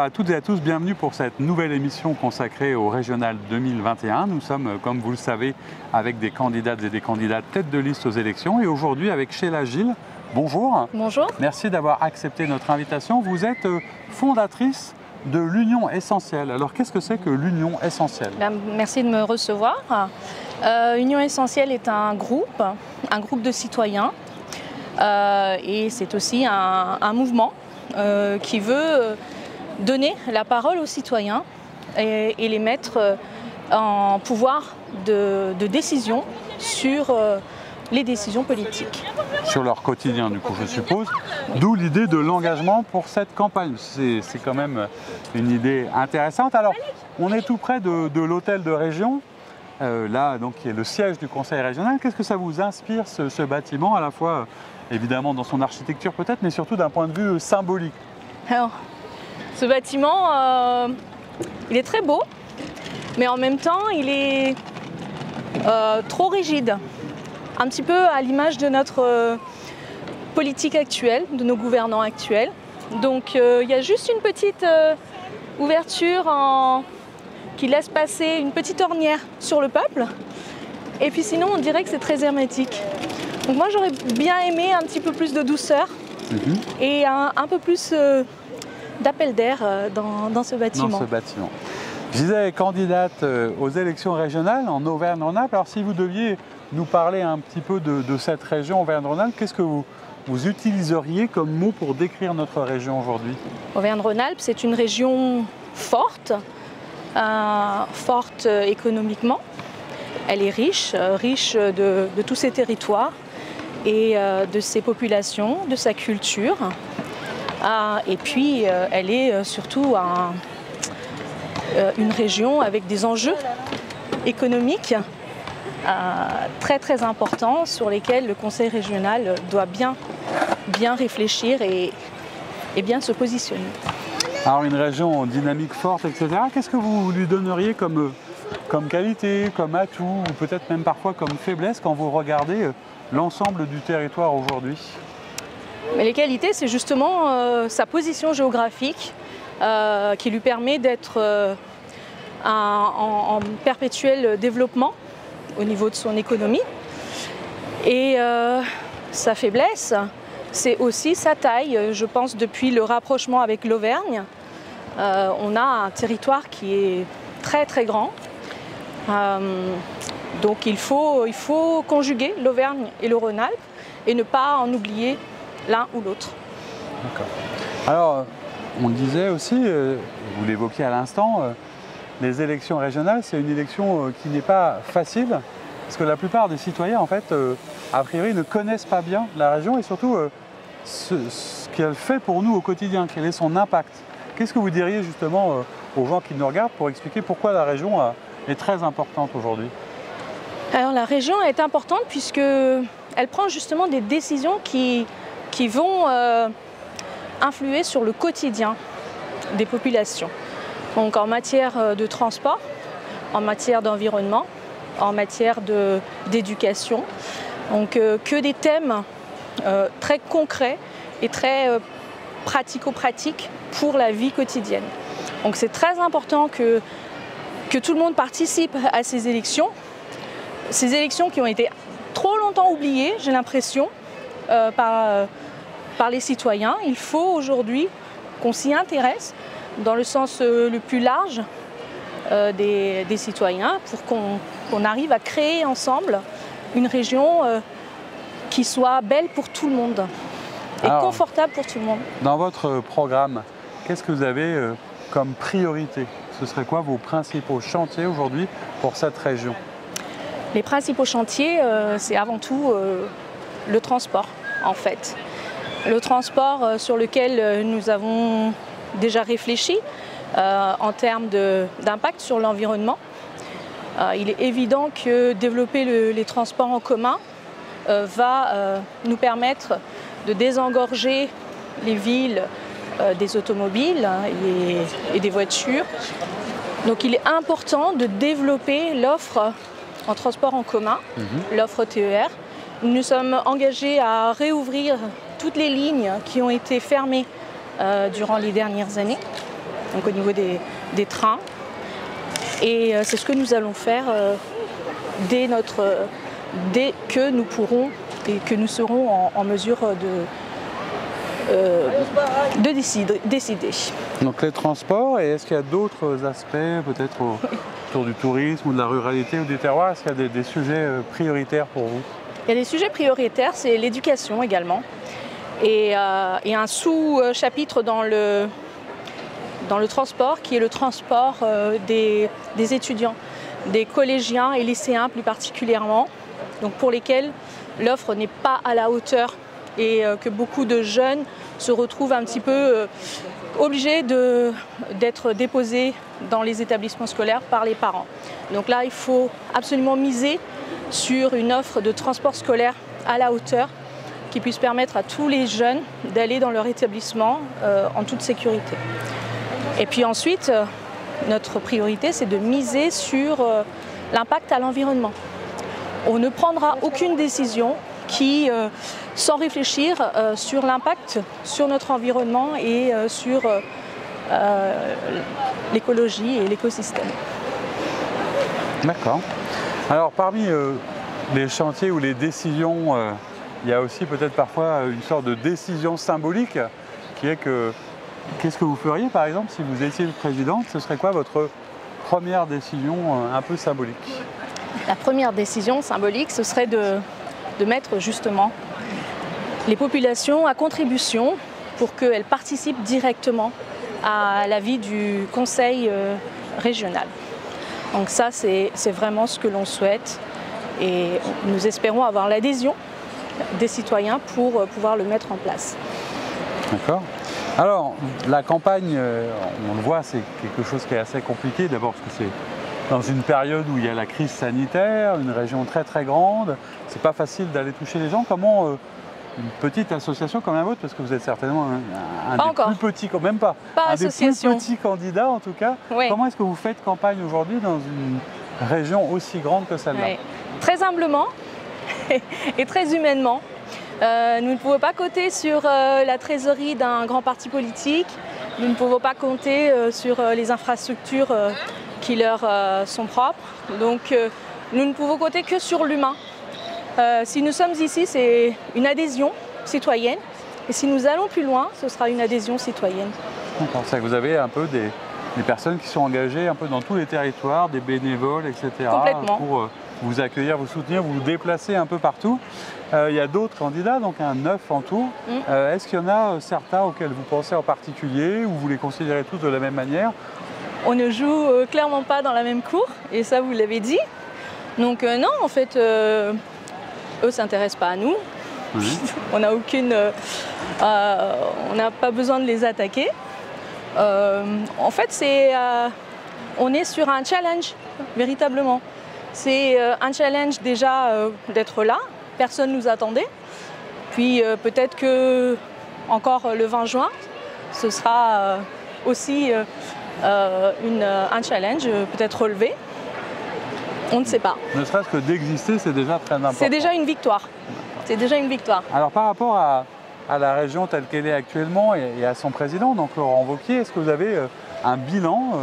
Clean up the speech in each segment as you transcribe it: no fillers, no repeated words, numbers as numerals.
à toutes et à tous, bienvenue pour cette nouvelle émission consacrée au Régional 2021. Nous sommes, comme vous le savez, avec des candidates et des candidats tête de liste aux élections et aujourd'hui avec Sheila Gilles. Bonjour. Bonjour. Merci d'avoir accepté notre invitation. Vous êtes fondatrice de l'Union Essentielle. Alors qu'est-ce que c'est que l'Union Essentielle? Merci de me recevoir. Union Essentielle est un groupe de citoyens et c'est aussi un mouvement qui veut donner la parole aux citoyens et les mettre en pouvoir de décision sur les décisions politiques. Sur leur quotidien, du coup, je suppose. D'où l'idée de l'engagement pour cette campagne. C'est quand même une idée intéressante. Alors, on est tout près de l'hôtel de région, là, donc, qui est le siège du Conseil régional. Qu'est-ce que ça vous inspire, ce bâtiment, à la fois, évidemment, dans son architecture peut-être, mais surtout d'un point de vue symbolique? Alors, ce bâtiment, il est très beau, mais en même temps, il est trop rigide. Un petit peu à l'image de notre politique actuelle, de nos gouvernants actuels. Donc il y a juste une petite ouverture qui laisse passer une petite ornière sur le peuple. Et puis sinon, on dirait que c'est très hermétique. Donc moi, j'aurais bien aimé un petit peu plus de douceur et un peu plus d'appel d'air dans ce bâtiment. Dans ce bâtiment. Je disais candidate aux élections régionales en Auvergne-Rhône-Alpes. Alors si vous deviez nous parler un petit peu de cette région Auvergne-Rhône-Alpes, qu'est-ce que vous utiliseriez comme mot pour décrire notre région aujourd'hui? Auvergne-Rhône-Alpes, c'est une région forte, forte économiquement. Elle est riche de tous ses territoires et de ses populations, de sa culture. Et puis, elle est surtout une région avec des enjeux économiques très très importants sur lesquels le Conseil régional doit bien réfléchir et bien se positionner. Alors une région dynamique, forte, etc. Qu'est-ce que vous lui donneriez comme qualité, comme atout, ou peut-être même parfois comme faiblesse quand vous regardez l'ensemble du territoire aujourd'hui? Mais les qualités, c'est justement sa position géographique qui lui permet d'être en perpétuel développement au niveau de son économie. Et sa faiblesse, c'est aussi sa taille. Je pense depuis le rapprochement avec l'Auvergne, on a un territoire qui est très très grand. Donc il faut conjuguer l'Auvergne et le Rhône-Alpes et ne pas en oublier l'un ou l'autre. D'accord. Alors, on disait aussi, vous l'évoquiez à l'instant, les élections régionales, c'est une élection qui n'est pas facile, parce que la plupart des citoyens, en fait, a priori, ne connaissent pas bien la région et surtout ce qu'elle fait pour nous au quotidien, quel est son impact. Qu'est-ce que vous diriez justement aux gens qui nous regardent pour expliquer pourquoi la région est très importante aujourd'hui? Alors la région est importante puisqu'elle prend justement des décisions qui vont influer sur le quotidien des populations. Donc en matière de transport, en matière d'environnement, en matière d'éducation. Donc que des thèmes très concrets et très pratico-pratiques pour la vie quotidienne. Donc c'est très important que tout le monde participe à ces élections qui ont été trop longtemps oubliées, j'ai l'impression, par les citoyens. Il faut aujourd'hui qu'on s'y intéresse dans le sens le plus large des citoyens pour qu'on arrive à créer ensemble une région qui soit belle pour tout le monde et confortable pour tout le monde. Dans votre programme, qu'est-ce que vous avez comme priorité? Ce serait quoi vos principaux chantiers aujourd'hui pour cette région? Les principaux chantiers, c'est avant tout le transport, en fait. Le transport sur lequel nous avons déjà réfléchi en termes d'impact sur l'environnement. Il est évident que développer les transports en commun va nous permettre de désengorger les villes des automobiles et des voitures. Donc il est important de développer l'offre en transport en commun, l'offre TER. Nous sommes engagés à réouvrir toutes les lignes qui ont été fermées durant les dernières années. donc au niveau des trains. Et c'est ce que nous allons faire dès que nous pourrons et que nous serons en mesure de décider. Donc les transports, et est-ce qu'il y a d'autres aspects, peut-être autour du tourisme ou de la ruralité ou des terroirs, est-ce qu'il y a des sujets prioritaires pour vous? Il y a des sujets prioritaires, c'est l'éducation également. Et un sous-chapitre dans le transport, qui est le transport des étudiants, des collégiens et lycéens plus particulièrement, donc pour lesquels l'offre n'est pas à la hauteur et que beaucoup de jeunes se retrouvent un petit peu obligés d'être déposés dans les établissements scolaires par les parents. Donc là, il faut absolument miser sur une offre de transport scolaire à la hauteur qui puisse permettre à tous les jeunes d'aller dans leur établissement en toute sécurité. Et puis ensuite, notre priorité, c'est de miser sur l'impact à l'environnement. On ne prendra aucune décision sans réfléchir sur l'impact sur notre environnement et sur l'écologie et l'écosystème. D'accord. Alors parmi les chantiers ou les décisions, il y a aussi peut-être parfois une sorte de décision symbolique qui est que qu'est-ce que vous feriez par exemple si vous étiez présidente? Ce serait quoi votre première décision un peu symbolique? La première décision symbolique, ce serait de mettre justement les populations à contribution pour qu'elles participent directement à la vie du conseil régional. Donc ça, c'est vraiment ce que l'on souhaite et nous espérons avoir l'adhésion des citoyens pour pouvoir le mettre en place. D'accord. Alors, la campagne, on le voit, c'est quelque chose qui est assez compliqué. D'abord parce que c'est dans une période où il y a la crise sanitaire, une région très très grande. C'est pas facile d'aller toucher les gens. Comment une petite association comme la vôtre, parce que vous êtes certainement un des plus petits, quand même pas un des plus petits candidats en tout cas. Oui. Comment est-ce que vous faites campagne aujourd'hui dans une région aussi grande que celle-là? Oui. Très humblement et très humainement. Nous ne pouvons pas compter sur la trésorerie d'un grand parti politique. Nous ne pouvons pas compter sur les infrastructures qui leur sont propres. Donc nous ne pouvons compter que sur l'humain. Si nous sommes ici, c'est une adhésion citoyenne. Et si nous allons plus loin, ce sera une adhésion citoyenne. D'accord, c'est que vous avez un peu des personnes qui sont engagées un peu dans tous les territoires, des bénévoles, etc. Complètement. Pour vous accueillir, vous soutenir, vous déplacer un peu partout. Il y a d'autres candidats, donc un 9 en tout. Est-ce qu'il y en a certains auxquels vous pensez en particulier ou vous les considérez tous de la même manière? On ne joue clairement pas dans la même cour, et ça vous l'avez dit. Donc non, en fait, eux ne s'intéressent pas à nous. Oui. On n'a pas besoin de les attaquer. En fait, on est sur un challenge, véritablement. C'est un challenge déjà d'être là. Personne ne nous attendait. Puis peut-être que encore le 20 juin, ce sera aussi un challenge peut-être relevé. On ne sait pas. Ne serait-ce que d'exister, c'est déjà très important. C'est déjà une victoire. C'est déjà une victoire. Alors par rapport à la région telle qu'elle est actuellement et à son président, donc Laurent Wauquiez, est-ce que vous avez un bilan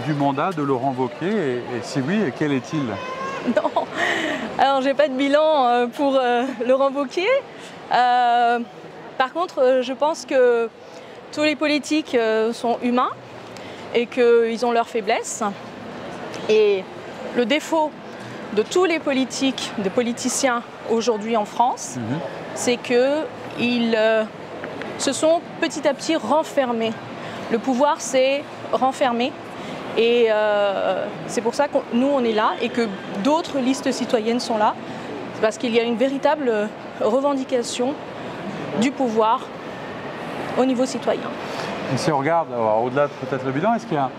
du mandat de Laurent Wauquiez et si oui, quel est-il? Non, alors j'ai pas de bilan pour Laurent Wauquiez. Par contre, je pense que tous les politiques sont humains et qu'ils ont leurs faiblesses. Et le défaut de tous les politiciens aujourd'hui en France, c'est qu'ils se sont petit à petit renfermés. Le pouvoir s'est renfermé. Et c'est pour ça que nous, on est là et que d'autres listes citoyennes sont là. C'est parce qu'il y a une véritable revendication du pouvoir au niveau citoyen. Et si on regarde, au-delà de peut-être le bilan, est-ce qu'il y a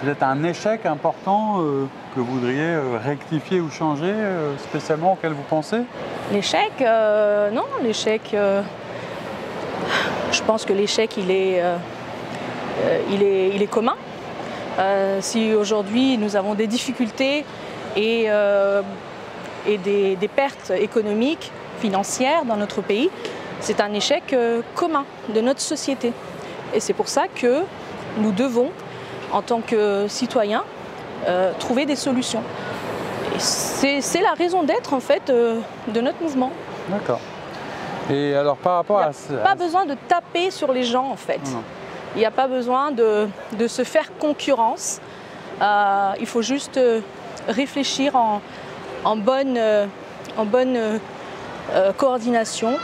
peut-être un échec important que vous voudriez rectifier ou changer spécialement auquel vous pensez? L'échec, non, l'échec, je pense que l'échec, il est commun. Si aujourd'hui nous avons des difficultés et des pertes économiques, financières dans notre pays, c'est un échec commun de notre société. Et c'est pour ça que nous devons en tant que citoyen, trouver des solutions. C'est la raison d'être en fait de notre mouvement. D'accord. Et alors par rapport à... Il n'y a pas besoin de taper sur les gens en fait. Non. Il n'y a pas besoin de se faire concurrence. Il faut juste réfléchir en bonne coordination.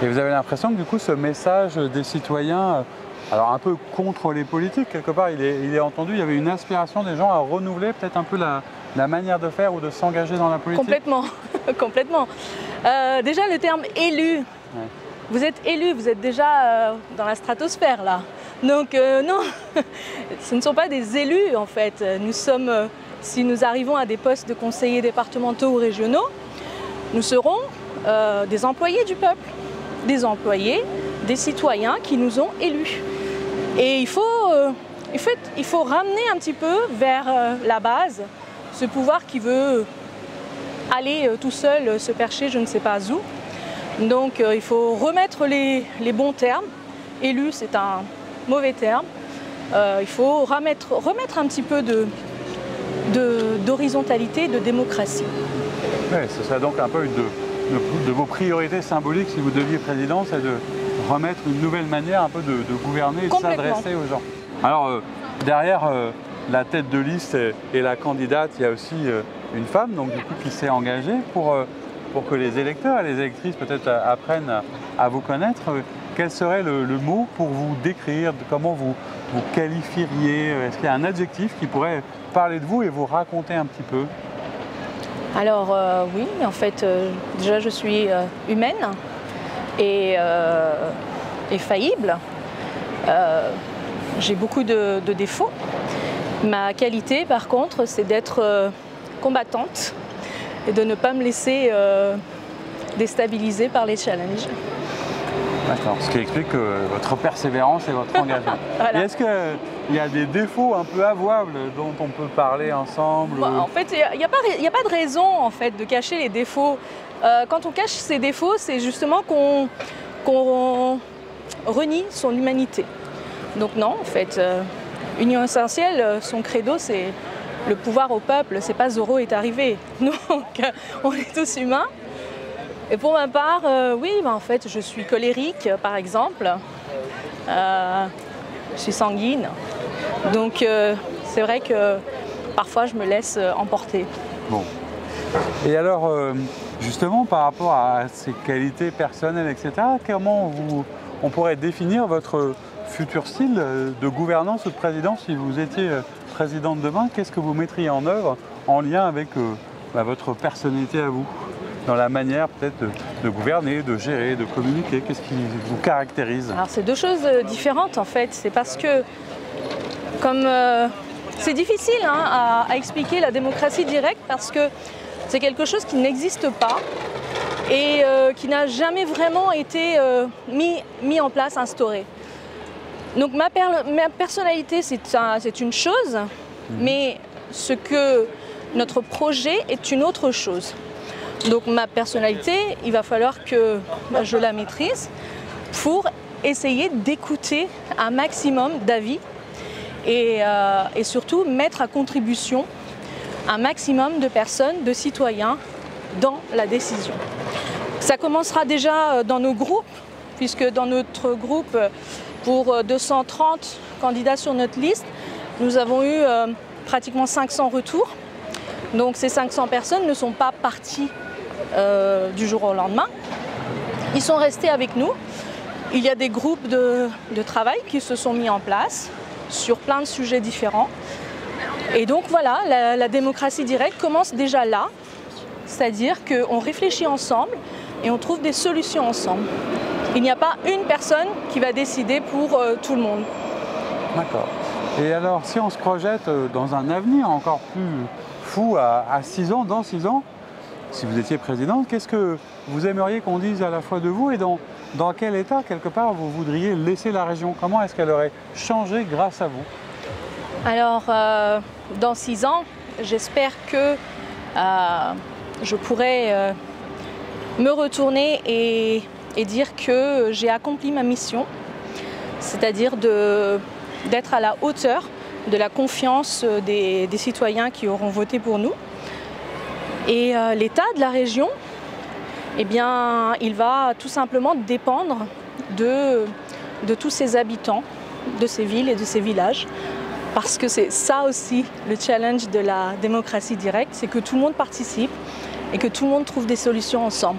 Et vous avez l'impression que du coup ce message des citoyens, alors un peu contre les politiques, quelque part il est entendu, il y avait une inspiration des gens à renouveler peut-être un peu la manière de faire ou de s'engager dans la politique? Complètement, complètement. Déjà le terme élu, Ouais. vous êtes élu, vous êtes déjà dans la stratosphère là. Donc non, ce ne sont pas des élus en fait. Nous sommes, si nous arrivons à des postes de conseillers départementaux ou régionaux, nous serons des employés du peuple, des employés, des citoyens qui nous ont élus. Et il faut ramener un petit peu vers la base ce pouvoir qui veut aller tout seul se percher je ne sais pas où. Donc il faut remettre les bons termes. Élu, c'est un mauvais terme. Il faut remettre un petit peu d'horizontalité, de démocratie. Oui, ce serait donc un peu une de vos priorités symboliques si vous deviez président, c'est de remettre une nouvelle manière un peu de gouverner et de s'adresser aux gens. Alors derrière la tête de liste et la candidate, il y a aussi une femme donc, du coup, qui s'est engagée pour que les électeurs et les électrices peut-être apprennent à vous connaître. Quel serait le mot pour vous décrire? Comment vous qualifieriez? Est-ce qu'il y a un adjectif qui pourrait parler de vous et vous raconter un petit peu? Alors oui, en fait, déjà je suis humaine et faillible. J'ai beaucoup de défauts. Ma qualité, par contre, c'est d'être combattante et de ne pas me laisser déstabiliser par les challenges. D'accord, ce qui explique votre persévérance et votre engagement. Voilà. Et est-ce qu'il y a des défauts un peu avouables dont on peut parler ensemble? Bon, en fait, il n'y a pas de raison en fait, de cacher les défauts. Quand on cache ses défauts, c'est justement qu'on renie son humanité. Donc non, en fait, Union Essentielle, son credo, c'est le pouvoir au peuple, c'est pas Zorro est arrivé. Donc, on est tous humains. Et pour ma part, oui, en fait, je suis colérique, par exemple. Je suis sanguine. Donc, c'est vrai que parfois, je me laisse emporter. Bon. Et alors, justement, par rapport à ces qualités personnelles, etc., comment on pourrait définir votre futur style de gouvernance ou de présidence si vous étiez présidente demain? Qu'est-ce que vous mettriez en œuvre en lien avec votre personnalité à vous? Dans la manière peut-être de gouverner, de gérer, de communiquer? Qu'est-ce qui vous caractérise? Alors c'est deux choses différentes en fait. C'est parce que comme c'est difficile à expliquer la démocratie directe parce que c'est quelque chose qui n'existe pas et qui n'a jamais vraiment été mis en place, instauré. Donc ma personnalité c'est une chose, mais ce que notre projet est une autre chose. Donc ma personnalité, il va falloir que je la maîtrise pour essayer d'écouter un maximum d'avis et surtout mettre à contribution un maximum de personnes, de citoyens dans la décision. Ça commencera déjà dans nos groupes, puisque dans notre groupe, pour 230 candidats sur notre liste, nous avons eu pratiquement 500 retours. Donc ces 500 personnes ne sont pas parties du jour au lendemain. Ils sont restés avec nous. Il y a des groupes de travail qui se sont mis en place sur plein de sujets différents. Et donc voilà, la démocratie directe commence déjà là, c'est-à-dire qu'on réfléchit ensemble et on trouve des solutions ensemble. Il n'y a pas une personne qui va décider pour tout le monde. D'accord. Et alors, si on se projette dans un avenir encore plus fou à 6 ans, dans 6 ans, si vous étiez présidente, qu'est-ce que vous aimeriez qu'on dise à la fois de vous et dans quel état, quelque part, vous voudriez laisser la région? Comment est-ce qu'elle aurait changé grâce à vous? Alors, dans 6 ans, j'espère que je pourrai me retourner et dire que j'ai accompli ma mission, c'est-à-dire de d'être à la hauteur de la confiance des citoyens qui auront voté pour nous. Et l'état de la région, eh bien, il va tout simplement dépendre de tous ces habitants, de ces villes et de ces villages. Parce que c'est ça aussi le challenge de la démocratie directe, c'est que tout le monde participe et que tout le monde trouve des solutions ensemble.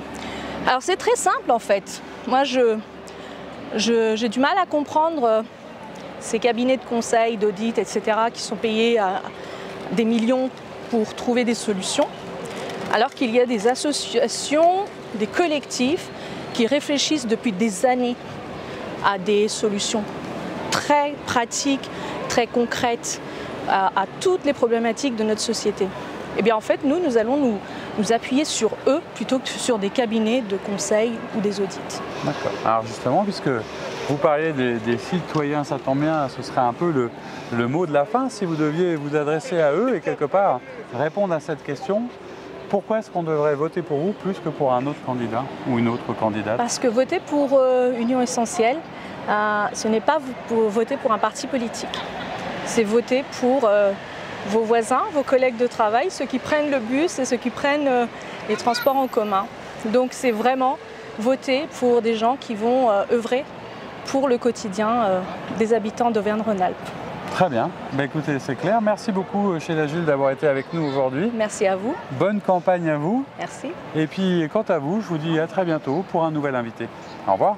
Alors c'est très simple en fait. Moi j'ai du mal à comprendre ces cabinets de conseil, d'audit, etc. qui sont payés à des millions pour trouver des solutions, alors qu'il y a des associations, des collectifs qui réfléchissent depuis des années à des solutions très pratiques, très concrètes à toutes les problématiques de notre société. Eh bien en fait, nous allons nous appuyer sur eux plutôt que sur des cabinets de conseil ou des audits. D'accord. Alors justement, puisque vous parliez des citoyens, ça tombe bien, ce serait un peu le mot de la fin. Si vous deviez vous adresser à eux et quelque part répondre à cette question, pourquoi est-ce qu'on devrait voter pour vous plus que pour un autre candidat ou une autre candidate? Parce que voter pour Union Essentielle, ce n'est pas voter pour un parti politique. C'est voter pour vos voisins, vos collègues de travail, ceux qui prennent le bus et ceux qui prennent les transports en commun. Donc c'est vraiment voter pour des gens qui vont œuvrer pour le quotidien des habitants d'Auvergne-Rhône-Alpes. Très bien. Ben, écoutez, c'est clair. Merci beaucoup, Sheila Jules, d'avoir été avec nous aujourd'hui. Merci à vous. Bonne campagne à vous. Merci. Et puis, quant à vous, je vous dis à très bientôt pour un nouvel invité. Au revoir.